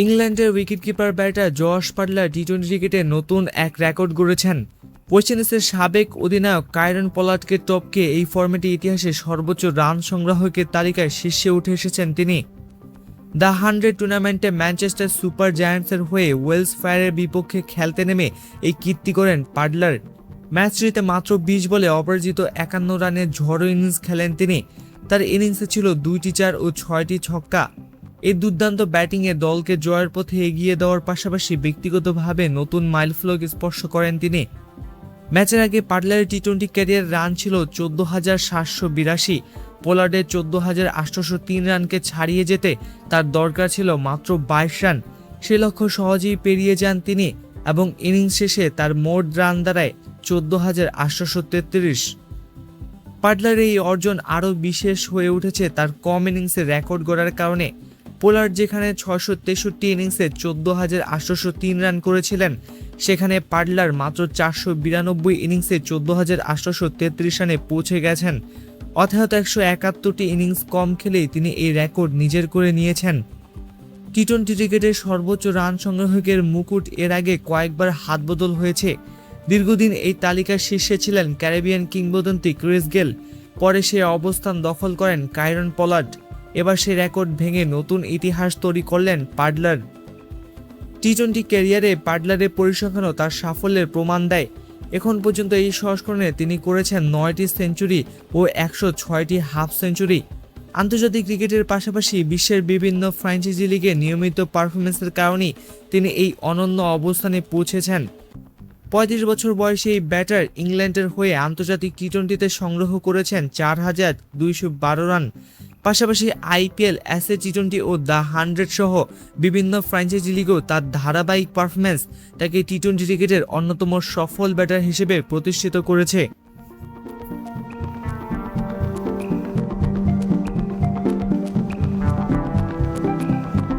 ইংল্যান্ডের wicketkeeper batter Josh Butler টি-20 ক্রিকেটে নতুন এক রেকর্ড গড়েছেন। ওয়েস্ট ইন্ডিজের সাবেক অধিনায়ক কায়রন পলার্ডকে টপকে এই ফরম্যাটে ইতিহাসে সর্বোচ্চ রান সংগ্রাহকের তালিকায় শীর্ষে উঠে এসেছেন তিনি। দ্য 100 টুর্নামেন্টে ম্যানচেস্টার সুপার জায়ান্টসের হয়ে ওয়েলস ফায়ারের বিপক্ষে খেলতে নেমে এই কীর্তি করেন বাটলার। ম্যাচটিতে মাত্র 20 বলে অপরাজিত 51 রানের ঝড়ো ইনিংস খেলেন তিনি। তার ইনিংসে ছিল 2টি 4 ও 6টি ছক্কা। এই দুর্দান্ত ব্যাটিংয়ে দলকে জয়ের পথে এগিয়ে দেওয়ার পাশাপাশি ব্যক্তিগতভাবে নতুন মাইলফলক স্পর্শ করেন তিনি। ম্যাচের আগে বাটলারের টি-20 ক্যারিয়ার রান ছিল 14,782। পোলার্ডের 14,803 রানকে ছাড়িয়ে যেতে তার দরকার ছিল মাত্র 22 রান। সে লক্ষ্য সহজেই পেরিয়ে যান তিনি এবং ইনিংস শেষে তার মোট রান দাঁড়ায় 14,833। বাটলারের এই অর্জন আরও বিশেষ হয়ে উঠেছে তার কম ইনিংসে রেকর্ড গড়ার কারণে। পোলার্ড যেখানে 663 ইনিংসে 14,803 রান করেছিলেন, সেখানে বাটলার মাত্র 492 ইনিংসে 14,833 রানে পৌঁছে গেছেন। অর্থাৎ 171টি ইনিংস কম খেলেই তিনি এই রেকর্ড নিজের করে নিয়েছেন। টি-20 ক্রিকেটের সর্বোচ্চ রান সংগ্রাহকের মুকুট এর আগে কয়েকবার হাতবদল হয়েছে। দীর্ঘদিন এই তালিকার শীর্ষে ছিলেন ক্যারিবিয়ান কিংবদন্তি ক্রিস গেল, পরে সে অবস্থান দখল করেন কায়রন পলার্ড। এবার সেই রেকর্ড ভেঙে নতুন ইতিহাস তৈরি করলেন বাটলার। টি-20 ক্যারিয়ারে বাটলারের পরিসংখ্যানও তার সাফল্যের প্রমাণ দেয়। এখন পর্যন্ত এই সংস্করণে তিনি করেছেন 9টি সেঞ্চুরি ও 106টি হাফ সেঞ্চুরি। আন্তর্জাতিক ক্রিকেটের পাশাপাশি বিশ্বের বিভিন্ন ফ্র্যাঞ্চাইজি লিগে নিয়মিত পারফরমেন্সের কারণেই তিনি এই অনন্য অবস্থানে পৌঁছেছেন। 35 বছর বয়সী এই ব্যাটার ইংল্যান্ডের হয়ে আন্তর্জাতিক টি-20তে সংগ্রহ করেছেন 4,212 রান। পাশাপাশি আইপিএল, এসএ টি-20 ও দ্য 100 সহ বিভিন্ন ফ্র্যাঞ্চাইজি লিগেও তার ধারাবাহিক পারফরমেন্স তাকে টি-20 ক্রিকেটের অন্যতম সফল ব্যাটার হিসেবে প্রতিষ্ঠিত করেছে।